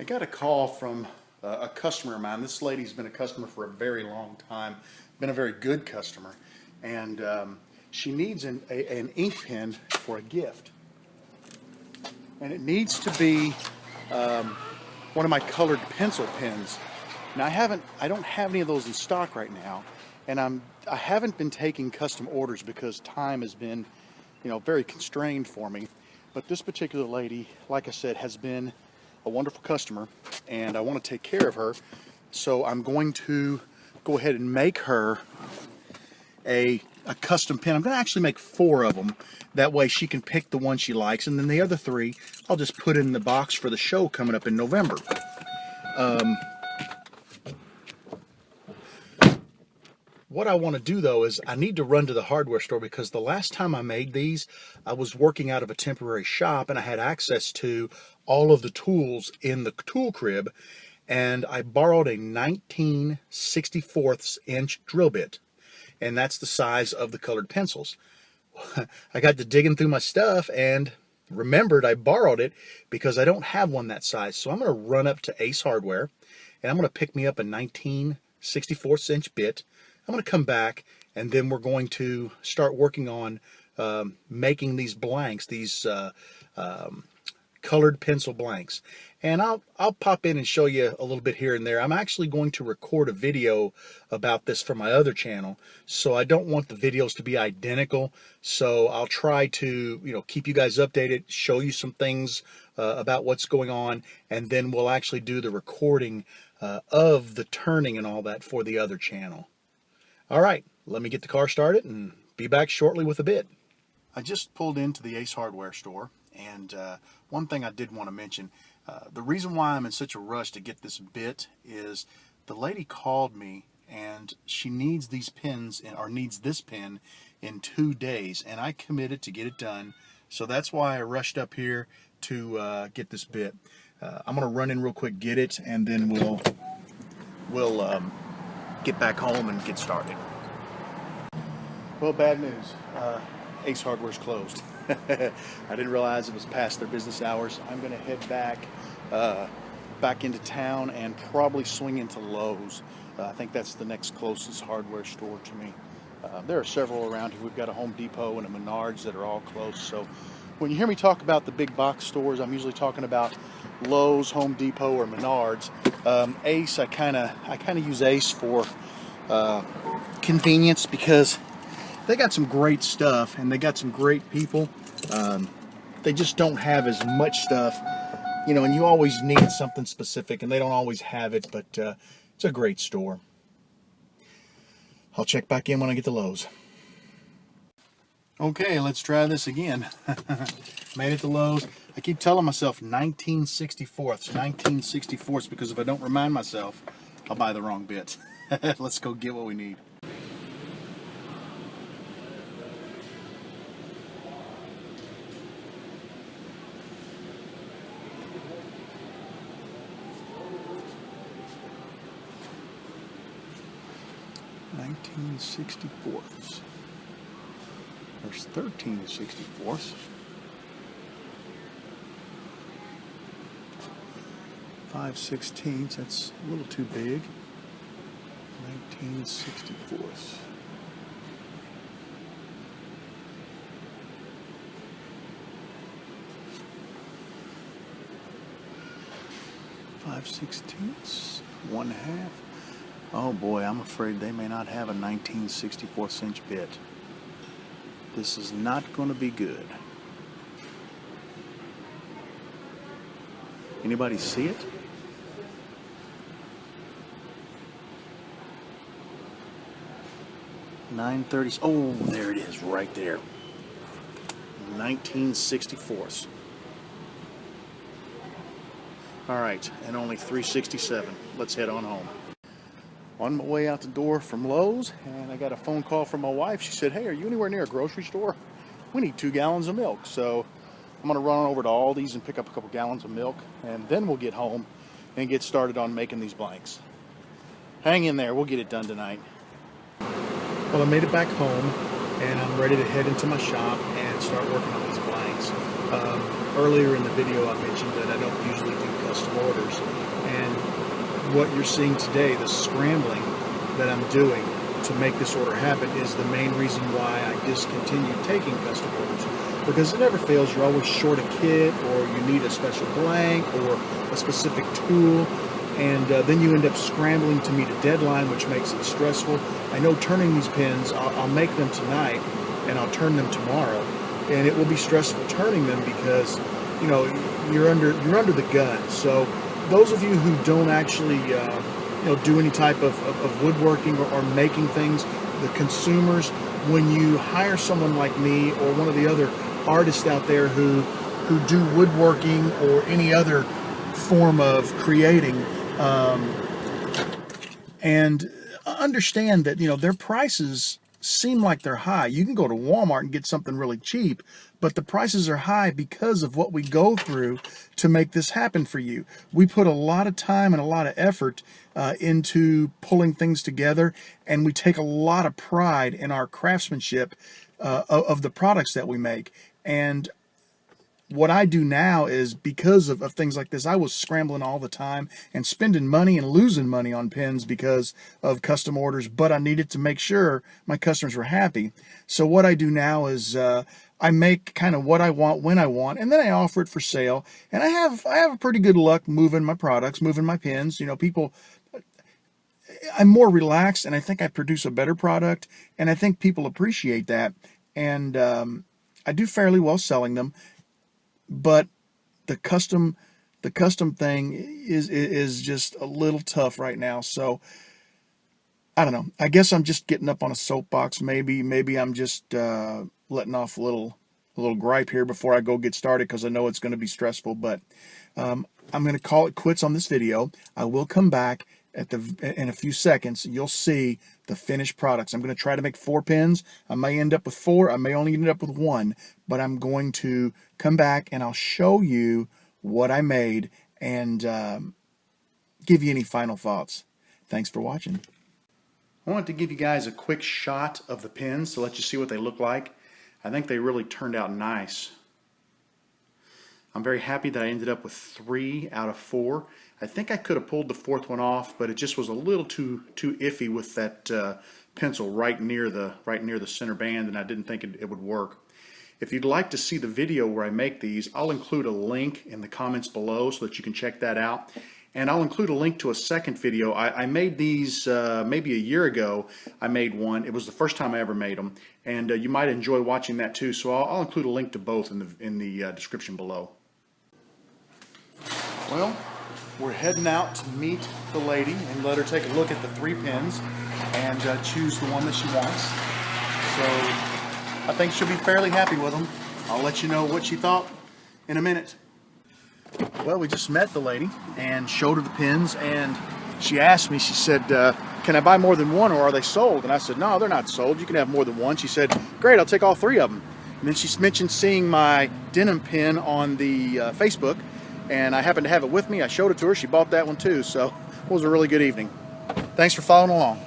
I got a call from a customer of mine. This lady's been a customer for a very long time, been a very good customer, and she needs an ink pen for a gift. And it needs to be one of my colored pencil pens. Now I don't have any of those in stock right now, and I haven't been taking custom orders because time has been, very constrained for me. But this particular lady, like I said, has been a wonderful customer, and I want to take care of her. So I'm going to go ahead and make her a custom pen. I'm going to actually make 4 of them. That way she can pick the one she likes, and then the other 3 I'll just put in the box for the show coming up in November. What I want to do though is I need to run to the hardware store, because the last time I made these, I was working out of a temporary shop and I had access to all of the tools in the tool crib, and I borrowed a 19/64 inch drill bit, and that's the size of the colored pencils. I got to digging through my stuff and remembered I borrowed it because I don't have one that size. So I'm going to run up to Ace Hardware and I'm going to pick me up a 19/64 inch bit. I'm going to come back, and then we're going to start working on making these blanks, these colored pencil blanks. And I'll pop in and show you a little bit here and there. I'm actually going to record a video about this for my other channel, so I don't want the videos to be identical. So I'll try to keep you guys updated, show you some things about what's going on, and then we'll actually do the recording of the turning and all that for the other channel. All right, let me get the car started and be back shortly with a bit. I just pulled into the Ace Hardware store, and one thing I did want to mention, the reason why I'm in such a rush to get this bit is the lady called me and she needs these pens, or needs this pen, in 2 days, and I committed to get it done. So that's why I rushed up here to get this bit. I'm going to run in real quick, get it, and then we'll get back home and get started. Well, bad news. Ace Hardware's closed. I didn't realize it was past their business hours. I'm going to head back into town and probably swing into Lowe's. I think that's the next closest hardware store to me. There are several around here. We've got a Home Depot and a Menards that are all close. So when you hear me talk about the big box stores, I'm usually talking about Lowe's, Home Depot, or Menards. Ace, I kind of use Ace for convenience, because they got some great stuff and they got some great people. They just don't have as much stuff, and you always need something specific, and they don't always have it, but it's a great store. I'll check back in when I get to Lowe's. Okay, let's try this again. Made it to Lowe's. I keep telling myself 19/64, because if I don't remind myself, I'll buy the wrong bit. Let's go get what we need. There's 13/64. 5/16. That's a little too big. 19/64. Five 16ths, 1/2. Oh boy, I'm afraid they may not have a 19/64 inch bit. This is not going to be good. Anybody see it? .930. Oh, there it is, right there. 19/64. All right, and only 367. Let's head on home. On my way out the door from Lowe's, and I got a phone call from my wife. She said, "Hey, are you anywhere near a grocery store? We need 2 gallons of milk." So I'm going to run over to Aldi's and pick up a couple gallons of milk, and then we'll get home and get started on making these blanks. Hang in there, we'll get it done tonight. Well, I made it back home, and I'm ready to head into my shop and start working on these blanks. Earlier in the video I mentioned that I don't usually do custom orders. what you're seeing today, the scrambling that I'm doing to make this order happen, is the main reason why I discontinued taking custom orders. Because it never fails, you're always short a kit, or you need a special blank, or a specific tool, and then you end up scrambling to meet a deadline, which makes it stressful. I know turning these pins, I'll make them tonight, and I'll turn them tomorrow, and it will be stressful turning them because, you know, you're under the gun. So those of you who don't actually do any type of woodworking or making things, the consumers, when you hire someone like me or one of the other artists out there who do woodworking or any other form of creating, and understand that, you know, their prices seem like they're high. You can go to Walmart and get something really cheap, but the prices are high because of what we go through to make this happen for you. We put a lot of time and a lot of effort into pulling things together, and we take a lot of pride in our craftsmanship of the products that we make. And what I do now is, because of things like this, I was scrambling all the time and spending money and losing money on pins because of custom orders, but I needed to make sure my customers were happy. So what I do now is I make kind of what I want when I want, and then I offer it for sale. And I have a pretty good luck moving my products, moving my pins. You know, people, I'm more relaxed, and I think I produce a better product, and I think people appreciate that. And I do fairly well selling them. But the custom thing is just a little tough right now. So I don't know. I guess I'm just getting up on a soapbox. Maybe I'm just letting off a little gripe here before I go get started, because I know it's going to be stressful. But I'm going to call it quits on this video. I will come back in a few seconds. You'll see the finished products. I'm going to try to make 4 pins. I may end up with 4. I may only end up with 1, but I'm going to come back and I'll show you what I made and give you any final thoughts. Thanks for watching. I wanted to give you guys a quick shot of the pins to let you see what they look like. I think they really turned out nice. I'm very happy that I ended up with 3 out of 4. I think I could have pulled the 4th one off, but it just was a little too iffy with that pencil right near the center band, and I didn't think it would work. If you'd like to see the video where I make these, I'll include a link in the comments below so that you can check that out. And I'll include a link to a second video. I made these maybe a year ago. I made one. It was the first time I ever made them, and you might enjoy watching that too. So I'll include a link to both in the description below. Well, we're heading out to meet the lady and let her take a look at the 3 pins and choose the one that she wants. So I think she'll be fairly happy with them. I'll let you know what she thought in a minute. Well, we just met the lady and showed her the pins, and she asked me, she said, can I buy more than one, or are they sold? And I said, no, they're not sold. You can have more than one. She said, great, I'll take all 3 of them. And then she mentioned seeing my denim pin on the Facebook, and I happened to have it with me. I showed it to her. She bought that one too. So it was a really good evening. Thanks for following along.